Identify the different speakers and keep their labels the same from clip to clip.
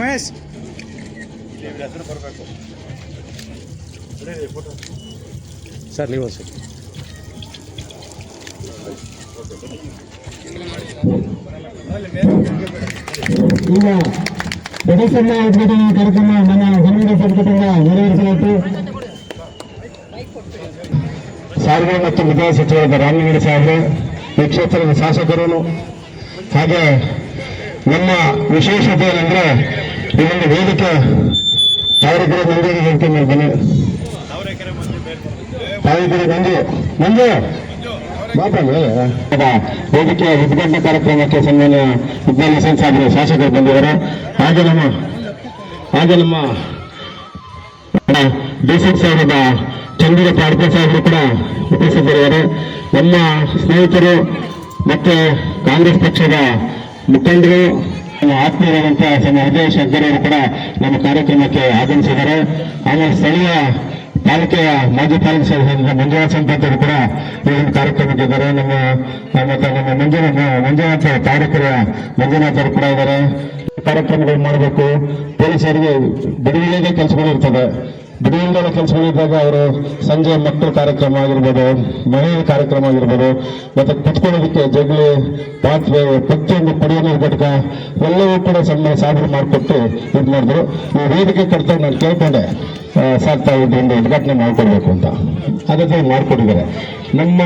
Speaker 1: Mahesh sir ನೀವು sir
Speaker 2: ಈಗ ಪ್ರದರ್ಶನ ಉದ್ಘಾಟನಾ ಕಾರ್ಯಕ್ರಮ ನನ್ನ ಹೊರಗಡೆ ಸಂಘಟನೆಯಿಂದ ನೆರವೇರಿಸಲಾಯಿತು. ಸಾರಿಗೆ ಮತ್ತು ವಿಧಾನ ಸಚಿವರಾದ ರಾಮಲಿಂಗೇಗೌಡ ಸಾಹೇಬರು, ಈ ಕ್ಷೇತ್ರದ ಶಾಸಕರು, ಹಾಗೆ ನಮ್ಮ ವಿಶೇಷತೆ ಏನಂದ್ರೆ ಈ ಒಂದು ವೇದಿಕೆ ತಾವರೆಕೆರೆ ಮಂದಿಗೆ ಹೇಳ್ತೀನಿ ಬನ್ನಿ. ತಾವರೆಕೆರೆ ಮಂಜು ವೇದಿಕೆಯ ಉದ್ಘಾಟನಾ ಕಾರ್ಯಕ್ರಮಕ್ಕೆ ಸನ್ಮಾನ್ಯ ವಿಜ್ಞಾನ ಸಂಸ್ಥೆ ಶಾಸಕರು ಬಂದಿದ್ದಾರೆ. ಹಾಗೆ ನಮ್ಮ ಡಿ6 ಅವರಾದ ಚಂದ್ರ ಪಾಡ್ಕರ್ ಸಾಹೇಬರು ಕೂಡ ಉಪಸ್ಥಿತರಿದ್ದಾರೆ. ನಮ್ಮ ಸ್ನೇಹಿತರು ಮತ್ತು ಕಾಂಗ್ರೆಸ್ ಪಕ್ಷದ ಮುಖಂಡರು, ನಮ್ಮ ಆತ್ಮೀಯರಾದಂತಹ ಹೃದಯ ಶಂಕರವರು ಕೂಡ ನಮ್ಮ ಕಾರ್ಯಕ್ರಮಕ್ಕೆ ಆಗಮಿಸಿದ್ದಾರೆ. ಆಮೇಲೆ ಸ್ಥಳೀಯ ಪಾಲಿಕೆಯ ಮಾಜಿ ಪಾಲಿಕೆ ಸದಸ್ಯರಾದ ಮಂಜುನಾಥ ಸಂಪತ್ತರು ಕೂಡ ಈ ಒಂದು ಕಾರ್ಯಕ್ರಮಕ್ಕೆ ಇದ್ದಾರೆ. ಮತ್ತೆ ನಮ್ಮ ಮಂಜುನಾಥ ತಾರೀಕೆಯ ಮಂಜುನಾಥರು ಕೂಡ ಇದ್ದಾರೆ. ಕಾರ್ಯಕ್ರಮಗಳು ಮಾಡಬೇಕು. ಪೊಲೀಸರಿಗೆ ಬಿಡುವಿಲ್ಲದೆ ಕೆಲಸಗಳಿರ್ತದೆ. ಬಿಡುವಿಲ್ಲದ ಕೆಲಸಗಳಿದ್ದಾಗ ಅವರು ಸಂಜೆ ಮಕ್ಕಳ ಕಾರ್ಯಕ್ರಮ ಆಗಿರ್ಬೋದು, ಮಹಿಳೆಯರ ಕಾರ್ಯಕ್ರಮ ಆಗಿರ್ಬೋದು, ಮತ್ತೆ ಕುತ್ಕೊಳ್ಳೋದಕ್ಕೆ ಜಗಲಿ, ಪಾತ್ರೆ, ಪ್ರತಿಯೊಂದು ಕುಡಿಯೋ ನೀರು ಘಟಕ ಎಲ್ಲವೂ ಕೂಡ ಸಾಧನೆ ಮಾಡಿಕೊಟ್ಟು ಇದು ಮಾಡಿದ್ರು. ಈ ವೇದಿಕೆ ಕರ್ತವ್ಯ ನಾನು ಕೇಳ್ಕೊಂಡೆ, ಸಾಕ್ತಾ ಒಂದು ಉದ್ಘಾಟನೆ ಮಾಡಿಕೊಡ್ಬೇಕು ಅಂತ. ಅದಕ್ಕೆ ಮಾಡಿಕೊಟ್ಟಿದ್ದಾರೆ. ನಮ್ಮ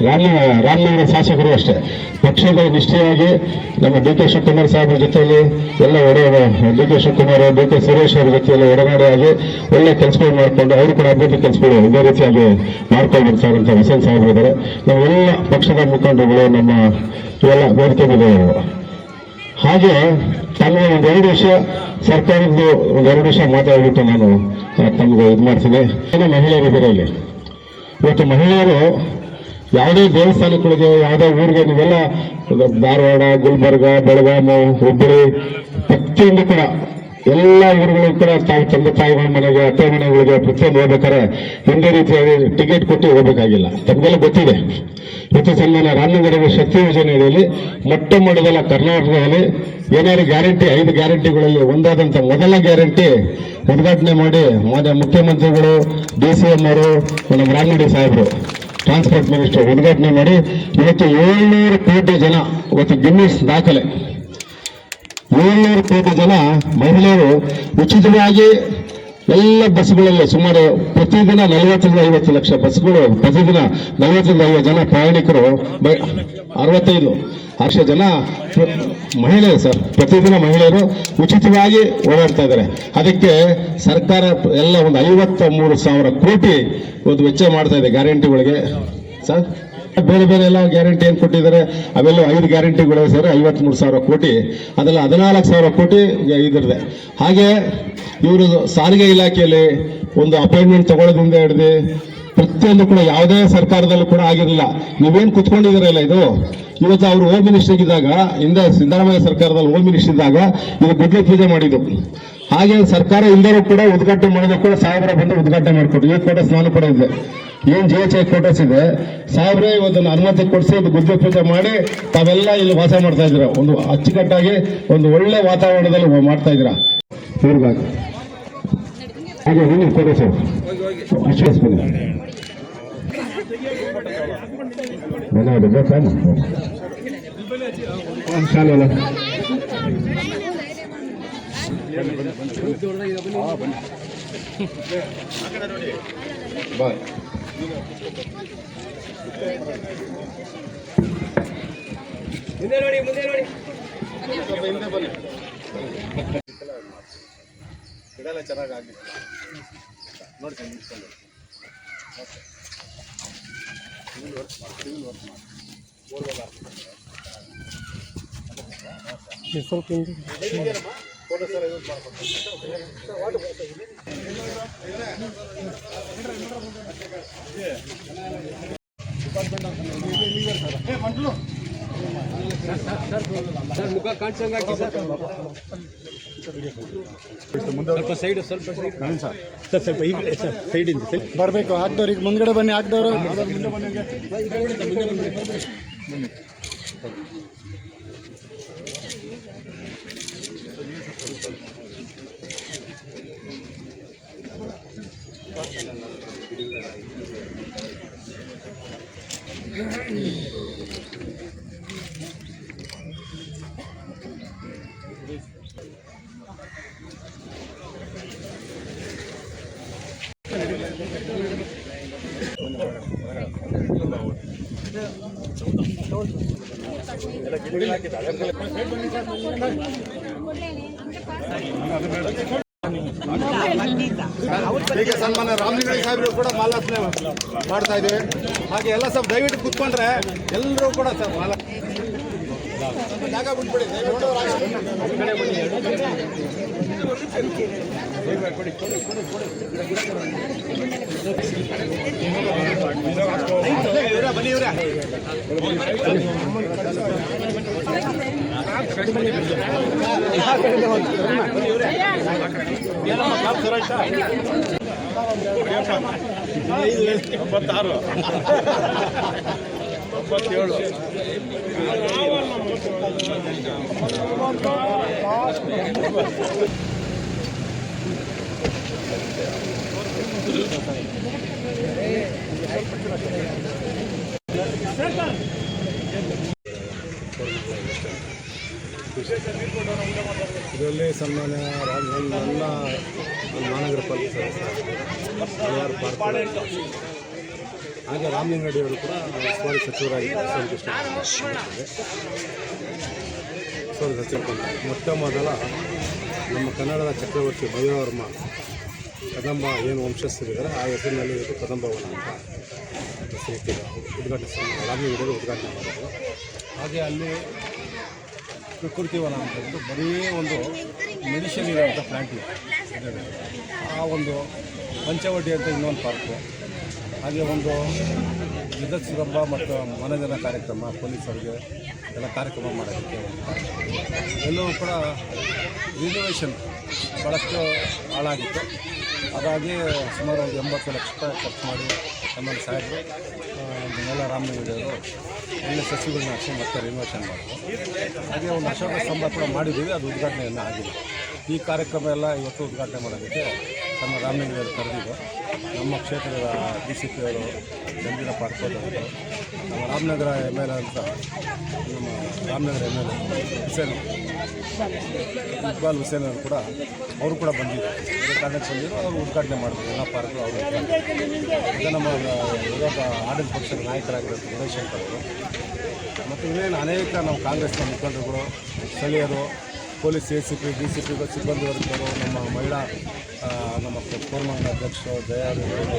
Speaker 2: ರಾಮನಗರ ಶಾಸಕರು ಅಷ್ಟೇ ಪಕ್ಷದ ನಿಷ್ಠೆಯಾಗಿ ನಮ್ಮ ಡಿ.ಕೆ. ಶಿವಕುಮಾರ್ ಸಾಹೇಬ್ರ ಜೊತೆಯಲ್ಲಿ ಎಲ್ಲ ಡಿ.ಕೆ. ಶಿವಕುಮಾರ್, ಡಿ.ಕೆ. ಸುರೇಶ್ ಅವರ ಜೊತೆಯಲ್ಲಿ ಒಡನಾಡಿಯಾಗಿ ಒಳ್ಳೆ ಕೆಲಸಗಳು ಮಾಡಿಕೊಂಡು ಅವರು ಕೂಡ ಅಭಿವೃದ್ಧಿ ಕೆಲಸಗಳು ಇದೇ ರೀತಿಯಾಗಿ ಮಾಡ್ಕೊಂಡಿರ್ತಾರಂತ ವಸಂತ್ ಸಾಹೇಬ್ರು ಇದ್ದಾರೆ. ನಾವೆಲ್ಲ ಪಕ್ಷದ ಮುಖಂಡರುಗಳು ನಮ್ಮ ಇವೆಲ್ಲ ವೇದಿಕೆ ಇದ್ದವರು. ಹಾಗೆ ತಮಗೆ ಒಂದೆರಡು ವಿಷಯ ಸರ್ಕಾರದ್ದು ಒಂದೆರಡು ವಿಷಯ ಮಾತಾಡ್ಬಿಟ್ಟು ನಾನು ತಮಗೆ ಇದು ಮಾಡ್ತೀನಿ. ಮಹಿಳೆಯರಿದ್ದಾರೆ ಇಲ್ಲಿ. ಇವತ್ತು ಮಹಿಳೆಯರು ಯಾವುದೇ ದೇವಸ್ಥಾನಗಳಿಗೆ, ಯಾವುದೇ ಊರಿಗೆ, ನೀವೆಲ್ಲ ಧಾರವಾಡ, ಗುಲ್ಬರ್ಗ, ಬೆಳಗಾವಿ, ಹುಬ್ಬಳ್ಳಿ, ಪ್ರತಿಯೊಂದು ಕೂಡ ಎಲ್ಲ ಊರುಗಳಿಗೂ ಕೂಡ ತಾವು ತಂದೆ ತಾಯಿಗಳ ಮನೆಗೆ, ಅತ್ತೆ ಮನೆಗಳಿಗೆ ಪ್ರತಿಯೊಂದು ಹೋಗ್ಬೇಕಾದ್ರೆ ಒಂದೇ ರೀತಿಯಾಗಿ ಟಿಕೆಟ್ ಕೊಟ್ಟು ಹೋಗ್ಬೇಕಾಗಿಲ್ಲ. ತಮಗೆಲ್ಲ ಗೊತ್ತಿದೆ. ಇವತ್ತು ಸನ್ಮಾನ್ಯ ರಾಮಲಿಂಗೇಗೌಡ ಶಕ್ತಿ ಯೋಜನೆಯಲ್ಲಿ ಮೊಟ್ಟ ಮೊದಲ ಕರ್ನಾಟಕದಲ್ಲಿ ಏನಾದ್ರು ಗ್ಯಾರಂಟಿ 5 ಗ್ಯಾರಂಟಿಗಳಲ್ಲಿ ಒಂದಾದಂಥ ಮೊದಲ ಗ್ಯಾರಂಟಿ ಉದ್ಘಾಟನೆ ಮಾಡಿ ಮಾನ್ಯ ಮುಖ್ಯಮಂತ್ರಿಗಳು, DCM ಅವರು, ನಮ್ಮ ರಾಮಲಿಂಗೇಗೌಡ ಸಾಹೇಬರು ಟ್ರಾನ್ಸ್ಪೋರ್ಟ್ ಮಿನಿಸ್ಟರ್ ಉದ್ಘಾಟನೆ ಮಾಡಿ ಇವತ್ತು 700 ಕೋಟಿ ಜನ, ಇವತ್ತು ಗಿನ್ನಿಸ್ ದಾಖಲೆ 700 ಕೋಟಿ ಜನ ಮಹಿಳೆಯರು ಉಚಿತವಾಗಿ ಎಲ್ಲ ಬಸ್ಗಳಲ್ಲಿ ಸುಮಾರು ಪ್ರತಿದಿನ 40-50 ಲಕ್ಷ ಬಸ್ಗಳು, ಪ್ರತಿದಿನ 40-50 ಜನ ಪ್ರಯಾಣಿಕರು, 65 ಲಕ್ಷ ಜನ ಮಹಿಳೆಯರು ಸರ್, ಪ್ರತಿದಿನ ಮಹಿಳೆಯರು ಉಚಿತವಾಗಿ ಓಡಾಡ್ತಾ ಇದ್ದಾರೆ. ಅದಕ್ಕೆ ಸರ್ಕಾರ ಎಲ್ಲ ಒಂದು 53,000 ಕೋಟಿ ಒಂದು ವೆಚ್ಚ ಮಾಡ್ತಾ ಇದೆ ಗ್ಯಾರಂಟಿಗಳಿಗೆ ಸರ್. ಬೇರೆ ಬೇರೆ ಎಲ್ಲ ಗ್ಯಾರಂಟಿ ಏನು ಕೊಟ್ಟಿದ್ದಾರೆ ಅವೆಲ್ಲ 5 ಗ್ಯಾರಂಟಿಗಳು ಸೇರಿ 53,000 ಕೋಟಿ, ಅದೆಲ್ಲ 14,000 ಕೋಟಿ ಇದ್ರದೆ. ಹಾಗೆ ಇವರು ಸಾರಿಗೆ ಇಲಾಖೆಯಲ್ಲಿ ಒಂದು ಅಪಾಯಿಂಟ್ಮೆಂಟ್ ತಗೊಳ್ಳೋದ್ರಿಂದ ಹಿಡಿದು ಪ್ರತಿಯೊಂದು ಕೂಡ ಯಾವುದೇ ಸರ್ಕಾರದಲ್ಲೂ ಕೂಡ ಆಗಿರಲಿಲ್ಲ. ನೀವೇನು ಕುತ್ಕೊಂಡಿದ್ದೀರಲ್ಲ, ಇದು ಇವತ್ತು ಅವರು ಹೋಮ್ ಮಿನಿಸ್ಟರ್ ಇದ್ದಾಗ, ಹಿಂದೆ ಸಿದ್ದರಾಮಯ್ಯ ಸರ್ಕಾರದಲ್ಲಿ ಹೋಮ್ ಮಿನಿಸ್ಟರ್ ಇದ್ದಾಗ ಇದು ಗುಡ್ಡೆ ಪೂಜೆ ಮಾಡಿದ್ದು. ಹಾಗೆ ಸರ್ಕಾರ ಇಲ್ಲರೂ ಕೂಡ ಉದ್ಘಾಟನೆ ಮಾಡೋದಕ್ಕೆ ಕೂಡ ಸಾಹೇಬರ ಬಂದು ಉದ್ಘಾಟನೆ ಮಾಡಿಕೊಟ್ಟು ಈ ಫೋಟೋಸ್ ನಾನು ಕೂಡ ಇದೆ. ಏನು JHI ಫೋಟೋಸ್ ಇದೆ, ಸಾಹೇಬ್ರೆ ಇವತ್ತನ್ನು ಅನುಮತಿ ಕೊಡಿಸಿ ಒಂದು ಗುಡ್ಡೆ ಪೂಜೆ ಮಾಡಿ ತಾವೆಲ್ಲ ಇಲ್ಲಿ ವಾಸ ಮಾಡ್ತಾ ಇದ್ದೀರ. ಒಂದು ಅಚ್ಚುಕಟ್ಟಾಗಿ ಒಂದು ಒಳ್ಳೆ ವಾತಾವರಣದಲ್ಲಿ ಮಾಡ್ತಾ ಇದ್ದೀರಾ. ಇವ್ರಿಗಾಗಿ ಹಾಗೆ ನೀವು ಫೋಟೋಸ್ ಆಶ್ವಾಸ ಶಾಲೆ ಬಾಯ್ ಮುಂದೆ ನೋಡಿ ಗಿಡಲ್ಲ ಚೆನ್ನಾಗಿ ಆಗಿತ್ತು ನೋಡಿ ಸ್ವಲ್ಪ ಫೋಟೋ ಸರ್ ಯೂಸ್ ಮಾಡ್ಕೊಂಡು ಸರ್ ಮುಖ ಕಾಣಿಸಂಗೆ ಹಾಕಿ ಸರ್.
Speaker 1: ಸ್ವಲ್ಪ ಸೈಡ್ ನವೀನ್ ಸರ್ ಸ್ವಲ್ಪ ಈ ಕಡೆ ಸರ್ ಸೈಡಿಂದ
Speaker 3: ಬರಬೇಕು. ಹಾಕ್ದವ್ರು ಈಗ ಮುಂದ್ಗಡೆ ಬನ್ನಿ, ಹಾಕ್ದವರು ಈಗ ಸನ್ಮಾನ್ಯ ರಾಮಲಿಂಗಡಿ ಸಾಹೇಬರು ಕೂಡ ಮಾಲಾರ್ಪಣೆ ಮಾಡ್ತಾ ಇದ್ದೀವಿ. ಹಾಗೆ ಎಲ್ಲ ಸ್ವಲ್ಪ ದಯವಿಟ್ಟು ಕೂತ್ಕೊಂಡ್ರೆ ಎಲ್ಲರೂ ಕೂಡ ಸರ್ ಮಾಲ ಜಾಗ ಬಿಟ್ಬಿಡಿ. ಬನ್ನಿ ಇವ್ರೆ
Speaker 1: ತೊಂಬತ್ತಾರು 97
Speaker 3: ಇದರಲ್ಲಿ ಸನ್ಮಾನ್ಯ ನನ್ನ ಮಹಾನಗರ ಪಾಲಿಕೆ ಸದಸ್ಯ ಹಲವಾರು ಪಾರ್ಕ್ ಹಾಗೆ ರಾಮಲಿಂಗಡಿ ಅವರು ಕೂಡ ಉಸ್ತುವಾರಿ ಸಚಿವರಾಗಿ ಮೊಟ್ಟ ಮೊದಲ ನಮ್ಮ ಕನ್ನಡದ ಚಕ್ರವರ್ತಿ ಭೈರವರ್ಮ ಕದಂಬ ಏನು ವಂಶಸ್ಥರಿದ್ದಾರೆ ಆ ಹೆಸರಿನಲ್ಲಿ ಇದು ಕದಂಬವನ ಅಂತ ಉದ್ಘಾಟಿಸಿ ರಾಮಲಿಂಗಡಿ ಉದ್ಘಾಟನೆ ಮಾಡಿದರು. ಹಾಗೆ ಅಲ್ಲಿ ಪ್ರಕೃತಿ ವನ ಅಂತಂದು ಬರೀ ಒಂದು ಮೆಡಿಷನ್ ಇರೋಂಥ ಪ್ಲ್ಯಾಂಟ್ ಇದೆ. ಆ ಒಂದು ಪಂಚವಟಿ ಅಂತ ಇನ್ನೊಂದು ಪಾರ್ಕು, ಹಾಗೆ ಒಂದು ವಿದ್ಯುತ್ ಸುರಂಭ ಮತ್ತು ಮನೋರಂಜನಾ ಕಾರ್ಯಕ್ರಮ, ಪೊಲೀಸರಿಗೆ ಎಲ್ಲ ಕಾರ್ಯಕ್ರಮ ಮಾಡೋದಕ್ಕೆ ಎಲ್ಲವೂ ಕೂಡ ರಿನೋವೇಷನ್ ಭಾಳಷ್ಟು ಹಾಳಾಗಿತ್ತು. ಅದಾಗಿ ಸುಮಾರು ಒಂದು 80 ಲಕ್ಷ ರೂಪಾಯಿ ಖರ್ಚು ಮಾಡಿ ನಮ್ಮಲ್ಲಿ ಸಾಹೇಬರು ನೆಲ ರಾಮಲಿಂಗಡಿಯವರು ಒಳ್ಳೆ ಸಸಿಗಳನ್ನ ಹಾಕಿ ಮತ್ತೆ ರಿನೋವೇಷನ್ ಮಾಡಿದ್ರು. ಹಾಗೆ ಒಂದು ಅಶೋಕ ಸ್ತಂಭ ಕೂಡ ಮಾಡಿದ್ದೀವಿ, ಅದು ಉದ್ಘಾಟನೆಯನ್ನು ಆಗಿದೆ. ಈ ಕಾರ್ಯಕ್ರಮ ಎಲ್ಲ ಇವತ್ತು ಉದ್ಘಾಟನೆ ಮಾಡೋದಕ್ಕೆ ನಮ್ಮ ರಾಮಲಿಂಗಡಿಯವರು ಕರೆದಿದ್ದು. ನಮ್ಮ ಕ್ಷೇತ್ರದ DCP ಅವರು ಚಂದಿರ ಪಾಡ್ಕೋದವರು, ನಮ್ಮ ರಾಮನಗರ MLA ಅಂತ ನಮ್ಮ ರಾಮನಗರ MLA ಹುಸೇನ್ ಇಕ್ಬಾಲ್ ಹುಸೇನ್ ಅವರು ಕೂಡ ಅವರು ಕೂಡ ಬಂದಿದ್ದರು. ಕಾರಣಕ್ಕೆ ಬಂದಿದ್ರು, ಅವರು ಉದ್ಘಾಟನೆ ಮಾಡಿದ್ರು. ಎಲ್ಲ ಪಾರ್ಕು ಅವರು ಈಗ ನಮ್ಮ ಇವಾಗ ಆಡಳಿತ ಪಕ್ಷದ ನಾಯಕರಾಗಿರೋ ಗಣೇಶಂಕರ್ ಅವರು ಮತ್ತು ಇನ್ನೇನು ಅನೇಕ ನಮ್ಮ ಕಾಂಗ್ರೆಸ್ನ ಮುಖಂಡರುಗಳು, ಸ್ಥಳೀಯರು, ಪೊಲೀಸ್ ACP DCP ಸಿಬ್ಬಂದಿ ವರ್ಗದವರು, ನಮ್ಮ ಮಹಿಳಾ ನಮ್ಮ ಕೋರ್ಮಂಗಲ ಅಧ್ಯಕ್ಷರು ಜಯ ಇರ್ಬೋದು,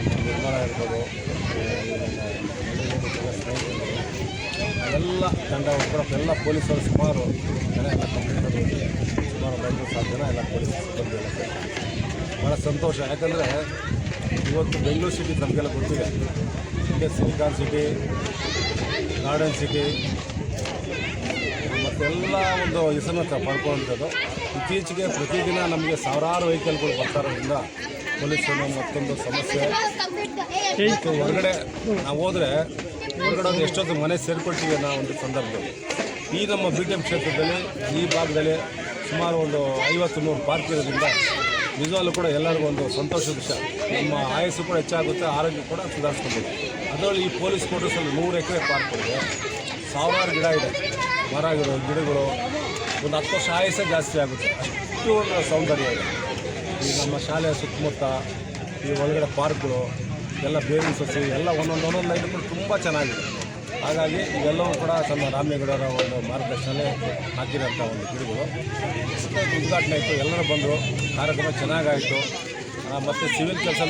Speaker 3: ನಮ್ಮ ನಿರ್ಮಲಾ ಇರ್ಬೋದು, ಎಲ್ಲ ತಂಡ ಕೂಡ ಎಲ್ಲ ಪೊಲೀಸರು ಸುಮಾರು ಜನ ಎಲ್ಲ ಕಂಪ್ಲೀಟ್ ಸುಮಾರು 500 ಜನ ಎಲ್ಲ ಪೊಲೀಸ್ ಸಿಬ್ಬಂದಿ ಎಲ್ಲ ಭಾಳ ಸಂತೋಷ. ಯಾಕಂದರೆ ಇವತ್ತು ಬೆಂಗಳೂರು ಸಿಟಿ ನಮಗೆಲ್ಲ ಗೊತ್ತಿದೆ, ಹಿಂದೆ ಸಿಲಿಕಾನ್ ಸಿಟಿ, ಗಾರ್ಡನ್ ಸಿಟಿ ಮತ್ತೆಲ್ಲ ಒಂದು ಹೆಸರನ್ನ ಪಡ್ಕೊಳ್ಳೋಂಥದ್ದು. ಇತ್ತೀಚೆಗೆ ಪ್ರತಿದಿನ ನಮಗೆ ಸಾವಿರಾರು ವೆಹಿಕಲ್ಗಳು ಬರ್ತಾ ಇರೋದ್ರಿಂದ ಪೊಲೀಸರು ಮತ್ತೊಂದು ಸಮಸ್ಯೆ. ಮತ್ತು ಹೊರಗಡೆ ನಾವು ಹೋದರೆ ಹೊರಗಡೆ ಒಂದು ಎಷ್ಟೊತ್ತು ಮನೆ ಸೇರಿಕೊಳ್ತೀವಿ ಅನ್ನೋ ಒಂದು ಸಂದರ್ಭದಲ್ಲಿ ಈ ನಮ್ಮ BTM ಕ್ಷೇತ್ರದಲ್ಲಿ ಈ ಭಾಗದಲ್ಲಿ ಸುಮಾರು ಒಂದು 50-100 ಪಾರ್ಕ್ ಇರೋದ್ರಿಂದ ನಿಜವಾಗ್ಲೂ ಕೂಡ ಎಲ್ಲರಿಗೂ ಒಂದು ಸಂತೋಷದ ವಿಷಯ. ನಮ್ಮ ಆಯಸ್ಸು ಕೂಡ ಹೆಚ್ಚಾಗುತ್ತೆ, ಆರೋಗ್ಯ ಕೂಡ ಸುಧಾರಿಸ್ಕೊಬೋದು. ಅದರಲ್ಲಿ ಈ ಪೊಲೀಸ್ ಕ್ವಾರ್ಟರ್ಸಲ್ಲಿ 100 ಎಕರೆ ಪಾರ್ಕ್ ಇದೆ, ಸಾವಿರಾರು ಗಿಡ ಇದೆ, ಗಿಡಗಳು ಒಂದು 10 ವರ್ಷ ಆಯಸ್ಸೇ ಜಾಸ್ತಿ ಆಗುತ್ತೆ, ಅಷ್ಟು ಒಂದು ಸೌಂದರ್ಯ ಇದೆ. ಈ ನಮ್ಮ ಶಾಲೆಯ ಸುತ್ತಮುತ್ತ ಈ ಒಳಗಡೆ ಪಾರ್ಕ್ಗಳು ಎಲ್ಲ ಬೇವಿನ ಸಸಿ ಎಲ್ಲ ಒಂದೊಂದು ಲೈನ್ ಕೂಡ ತುಂಬ ಚೆನ್ನಾಗಿದೆ. ಹಾಗಾಗಿ ಇವೆಲ್ಲವೂ ಕೂಡ ನಮ್ಮ ರಾಮಲಿಂಗಡಿಯವರ ಒಂದು ಮಾರ್ಗದರ್ಶನಲ್ಲೇ ಹಾಕಿರೋಂಥ ಒಂದು ಗಿಡಗಳು ಉದ್ಘಾಟನೆ ಆಯಿತು. ಎಲ್ಲರೂ ಬಂದರು, ಕಾರ್ಯಕ್ರಮ ಚೆನ್ನಾಗಾಯಿತು. ಮತ್ತು ಸಿವಿಲ್ ಕೆಲಸ